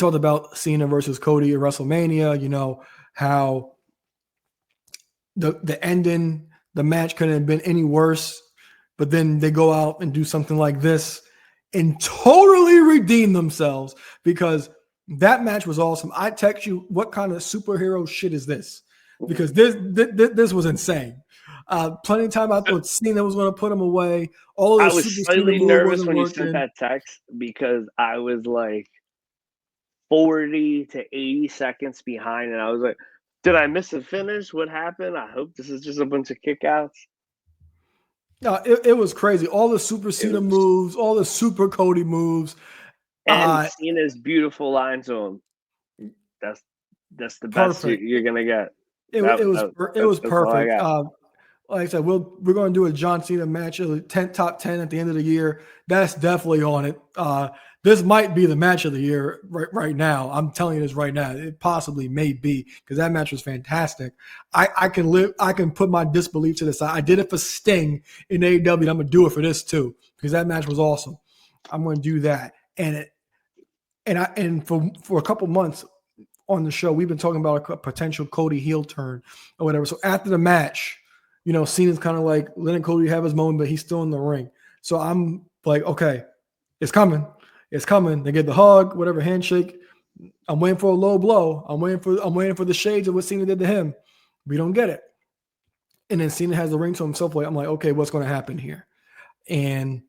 talked about Cena versus Cody at WrestleMania, how the ending, the match couldn't have been any worse, but then they go out and do something like this and totally redeem themselves because that match was awesome. I text you, what kind of superhero shit is this? Because this was insane. Plenty of time I thought Cena was going to put him away. All I the was super slightly move nervous wasn't when you working. sent that text because I was like 40 to 80 seconds behind, and I was like, did I miss a finish? What happened? I hope this is just a bunch of kickouts. No, it was crazy. All the super Cena moves, all the super Cody moves. And Cena's beautiful line to him. That's the best you're going to get. It was perfect. Like I said, we're going to do a John Cena match, top 10 at the end of the year. That's definitely on it. This might be the match of the year right now. I'm telling you this right now. It possibly may be because that match was fantastic. I can put my disbelief to the side. I did it for Sting in AEW. I'm going to do it for this too because that match was awesome. I'm going to do that. And for a couple months on the show, we've been talking about a potential Cody heel turn or whatever. So after the match, Cena's kind of like letting Cody have his moment, but he's still in the ring. So I'm like, okay, it's coming. It's coming. They get the hug, whatever, handshake. I'm waiting for a low blow. I'm waiting for the shades of what Cena did to him. We don't get it. And then Cena has the ring to himself. I'm like, okay, what's going to happen here? And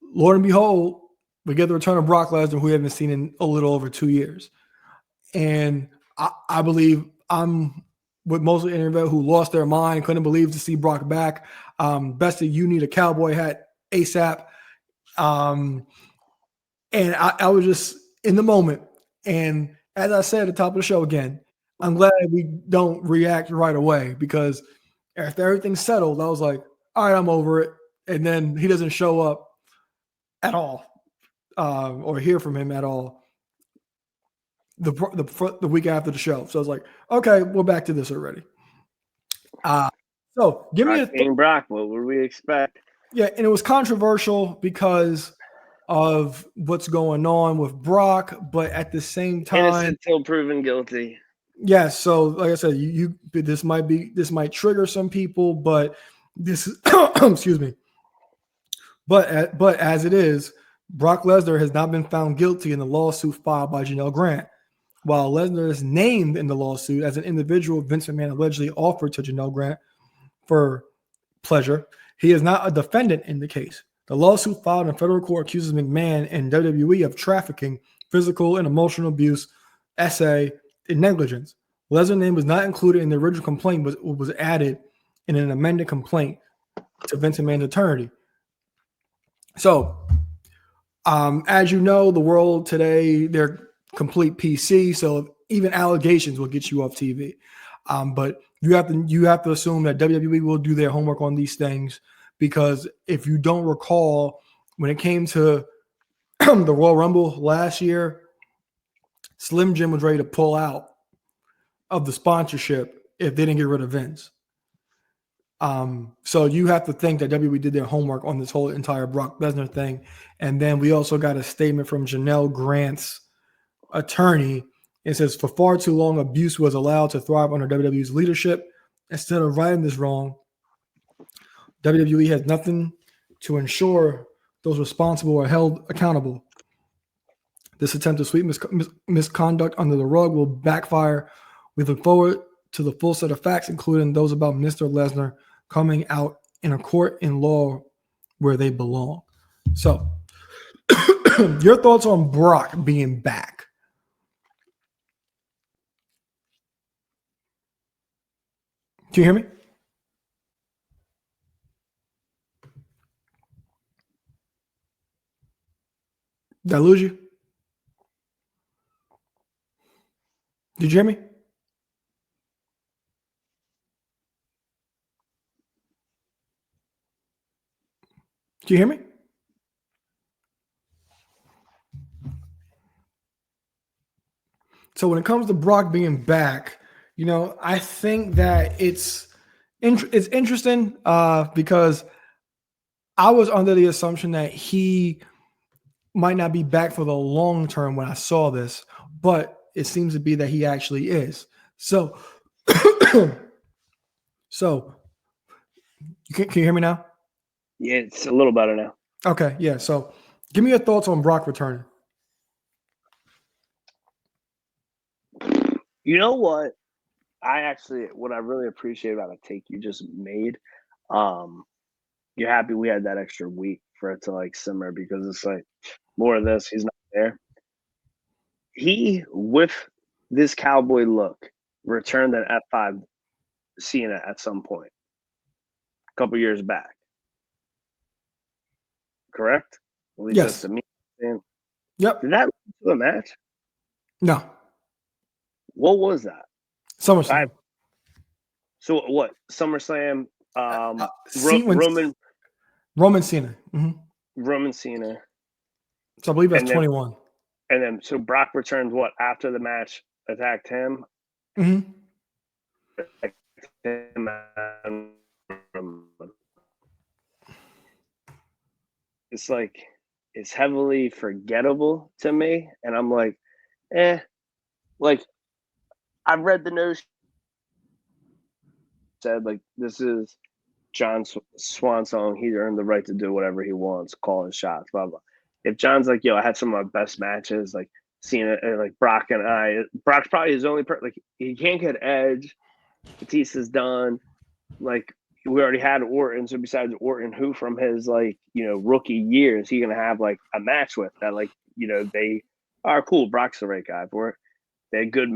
Lord and behold, we get the return of Brock Lesnar, who we haven't seen in a little over 2 years. And I believe I'm with most of the internet who lost their mind, couldn't believe to see Brock back. Best that you need a cowboy hat ASAP. And I was just in the moment. And as I said at the top of the show again, I'm glad we don't react right away because after everything's settled, I was like, all right, I'm over it. And then he doesn't show up at all or hear from him at all the week after the show. So I was like, okay, we're back to this already. So give me Brock. What would we expect? Yeah, and it was controversial because of what's going on with Brock, but at the same time, innocent till proven guilty. Yeah, so like I said, this might trigger some people, but this is excuse me. But as it is, Brock Lesnar has not been found guilty in the lawsuit filed by Janelle Grant. While Lesnar is named in the lawsuit as an individual Vince McMahon allegedly offered to Janelle Grant for pleasure, he is not a defendant in the case. The lawsuit filed in federal court accuses McMahon and WWE of trafficking, physical and emotional abuse, SA, and negligence. Lesnar's name was not included in the original complaint, but was added in an amended complaint to Vince McMahon's attorney. So, as you know, the world today, they're complete PC, so even allegations will get you off TV. But you have to assume that WWE will do their homework on these things because if you don't recall, when it came to the Royal Rumble last year, Slim Jim was ready to pull out of the sponsorship if they didn't get rid of Vince. So you have to think that WWE did their homework on this whole entire Brock Lesnar thing. And then we also got a statement from Janelle Grant's attorney. It says, for far too long, abuse was allowed to thrive under WWE's leadership. Instead of righting this wrong, WWE has nothing to ensure those responsible are held accountable. This attempt to sweep misconduct under the rug will backfire. We look forward to the full set of facts, including those about Mr. Lesnar, coming out in a court in law where they belong. So, your thoughts on Brock being back? Can you hear me? Did I lose you? Did you hear me? Do you hear me? So when it comes to Brock being back, I think that it's interesting because I was under the assumption that he might not be back for the long term when I saw this, but it seems to be that he actually is. So, so can you hear me now? Yeah, it's a little better now. Okay, yeah. So, give me your thoughts on Brock returning. You know what? What I really appreciate about a take you just made, um, you're happy we had that extra week for it to like simmer because it's like more of this. He's not there. He with this cowboy look returned an F5 Cena at some point a couple years back. Correct? At least that's Yes. the me. Did Yep. that lead to a match? No. What was that? I SummerSlam. so what? SummerSlam. See when Roman Roman Cena. Roman Cena, So I believe that's and then 21. so Brock returned what after the match attacked him. Mm-hmm. It's like it's heavily forgettable to me, and I'm like, like I've read the notion said like this is John's swan song. He earned the right to do whatever he wants, call his shots, blah blah. If John's like, yo, I had some of my best matches, like Cena, like Brock and Brock's probably his only like he can't get Edge. Batista's done. Like we already had Orton, so besides Orton, who from his like rookie years he gonna have like a match with that like they are cool. Brock's the right guy for it. They had good,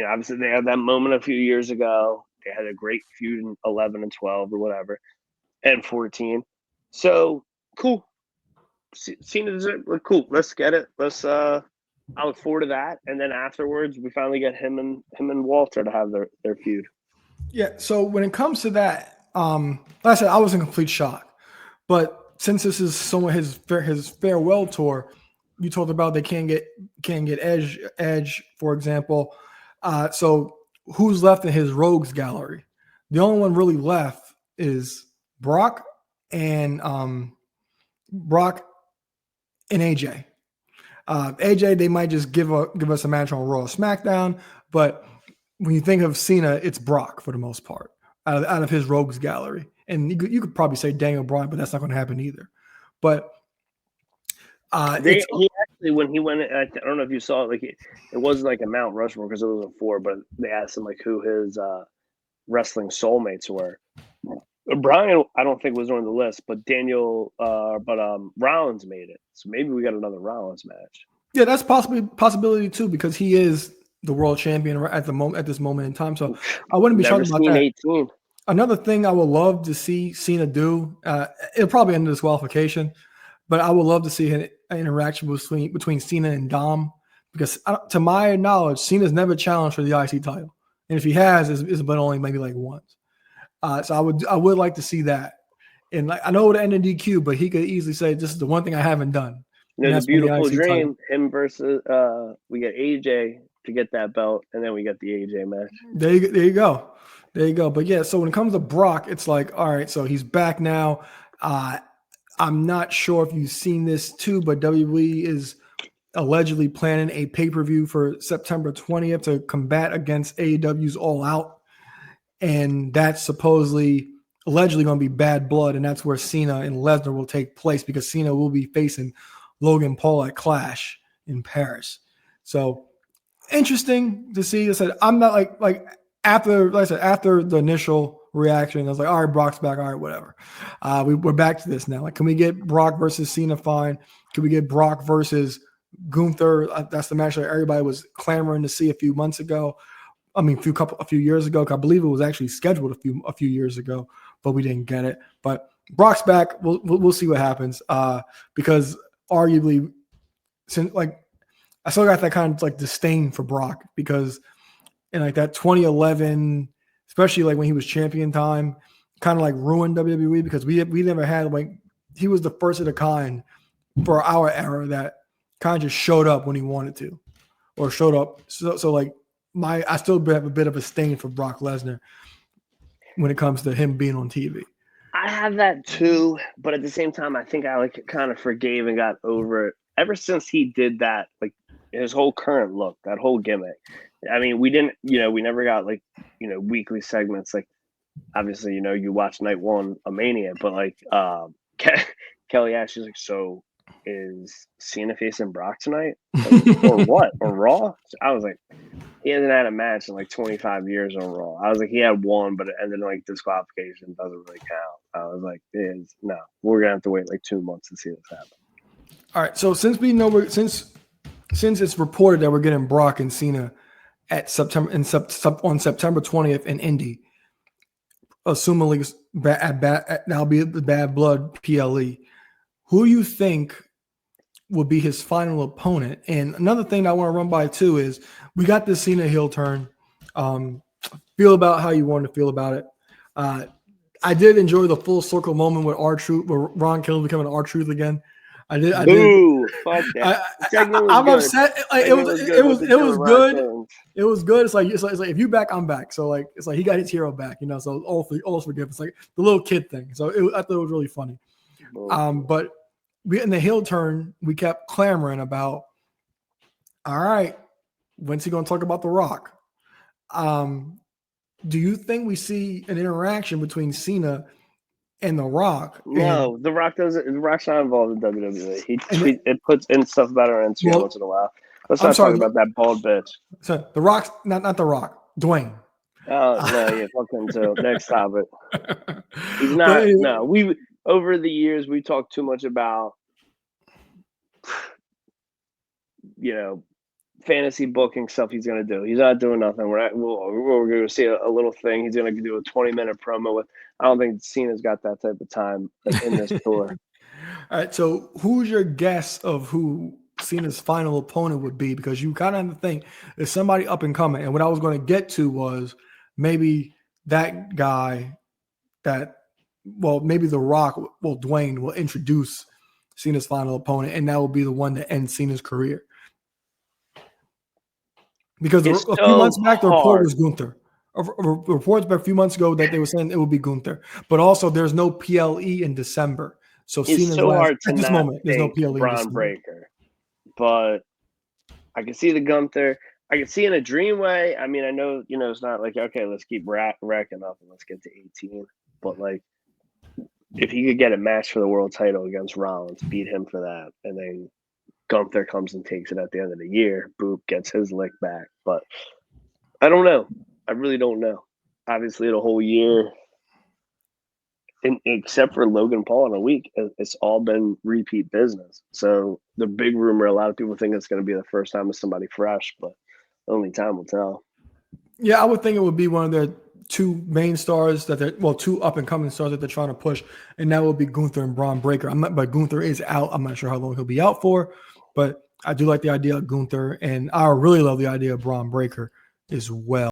obviously they had that moment a few years ago. They had a great feud in 11 and 12 or whatever, and 14. So cool. Cena deserves cool. Let's get it. I look forward to that. And then afterwards, we finally get him and Walter to have their feud. Yeah. So when it comes to that, like I said, I was in complete shock. But since this is somewhat his farewell tour, you talked about they can't get Edge, for example. So who's left in his rogues gallery? The only one really left is Brock and Brock and AJ. AJ, they might just give us a match on Raw or SmackDown, but when you think of Cena, it's Brock for the most part out of his rogues gallery. And you could probably say Daniel Bryan, but that's not going to happen either. But he actually when he went, I don't know if you saw it, like it wasn't like a Mount Rushmore because it was a 4, but they asked him like who his wrestling soulmates were. Bryan, I don't think was on the list, but Rollins made it, so maybe we got another Rollins match. Yeah, that's possibility too because he is the world champion at this moment in time. So I wouldn't be shocked about that. 18. Another thing I would love to see Cena do, it'll probably end in disqualification, but I would love to see an interaction between Cena and Dom because to my knowledge, Cena's never challenged for the IC title. And if he has, it's been only maybe like once. So I would like to see that. And like I know it would end in DQ, but he could easily say, this is the one thing I haven't done. The beautiful dream, him versus we get AJ to get that belt, and then we get the AJ match. There you go. But yeah, so when it comes to Brock, it's like, all right, so he's back now. I'm not sure if you've seen this too, but WWE is allegedly planning a pay-per-view for September 20th to combat against AEW's All Out. And that's allegedly going to be Bad Blood, and that's where Cena and Lesnar will take place because Cena will be facing Logan Paul at Clash in Paris. So interesting to see. I said I'm not like after the initial reaction, I was like, all right, Brock's back. All right, whatever. We're back to this now. Like, can we get Brock versus Cena? Fine. Can we get Brock versus Gunther? That's the match that everybody was clamoring to see a few months ago. I mean, a few years ago. I believe it was actually scheduled a few years ago, but we didn't get it. But Brock's back. We'll see what happens. Because arguably, since like I still got that kind of like disdain for Brock because in like that 2011, especially like when he was champion time, kind of like ruined WWE because we never had like he was the first of the kind for our era that kind of just showed up when he wanted to or showed up. So like I still have a bit of a stain for Brock Lesnar when it comes to him being on TV. I have that too, but at the same time, I think I like kind of forgave and got over it ever since he did that. Like his whole current look, that whole gimmick. I mean, we didn't, we never got like, weekly segments. Like, obviously, you watch night one of Mania, but like, Kelly Ashley's like, so is Cena facing Brock tonight? Or what? Or Raw? I was like, he hasn't had a match in like 25 years on Raw. I was like, he had one, but it ended in like disqualification. Doesn't really count. I was like, no, we're going to have to wait like 2 months to see this happen. All right. So since we know since it's reported that we're getting Brock and Cena at on September 20th in Indy, assumingly now be the Bad Blood PLE, who you think will be his final opponent? And another thing I want to run by too is we got this Cena heel turn. Feel about how you want to feel about it. I did enjoy the full circle moment with R-Truth, where Ron Killen becoming R-Truth again. I did. Fuck that. I'm upset. Like, it was good. It was good. It's like if you back, I'm back. So like it's like he got his hero back, So all forgive. It's like the little kid thing. So I thought it was really funny. But we in the heel turn, we kept clamoring about. All right, when's he going to talk about The Rock? Do you think we see an interaction between Cena and The Rock? No, The Rock doesn't. The Rock's not involved in WWE. It puts in stuff about her on Instagram once in a while. Let's not talk about that bald bitch. So The Rock's not The Rock, Dwayne. Oh no, yeah, fuck him too. Next topic. He's not. No, we over the years we talked too much about, fantasy booking stuff he's going to do. He's not doing nothing. We're going to see a little thing. He's going to do a 20-minute promo with. I don't think Cena's got that type of time in this tour. All right. So who's your guess of who Cena's final opponent would be? Because you kind of have to think there's somebody up and coming. And what I was going to get to was maybe that guy maybe The Rock, Dwayne will introduce Cena's final opponent, and that will be the one that ends Cena's career. Because a few months back, the report was Gunther. Reports back a few months ago that they were saying it would be Gunther. But also, there's no PLE in December. So Cena's hard at this moment, there's no PLE Braun Breaker. But I can see the Gunther. I can see in a dream way. I mean, I know, it's not like, okay, let's keep racking up and let's get to 18. But, like, if he could get a match for the world title against Rollins, beat him for that, and then Gunther comes and takes it at the end of the year. Boop gets his lick back. But I don't know. I really don't know. Obviously, the whole year, except for Logan Paul in a week, it's all been repeat business. So the big rumor, a lot of people think it's going to be the first time with somebody fresh, but only time will tell. Yeah, I would think it would be one of their two main stars two up and coming stars that they're trying to push, and that would be Gunther and Braun Breaker. But Gunther is out. I'm not sure how long he'll be out for. But I do like the idea of Gunther, and I really love the idea of Braun Breaker as well.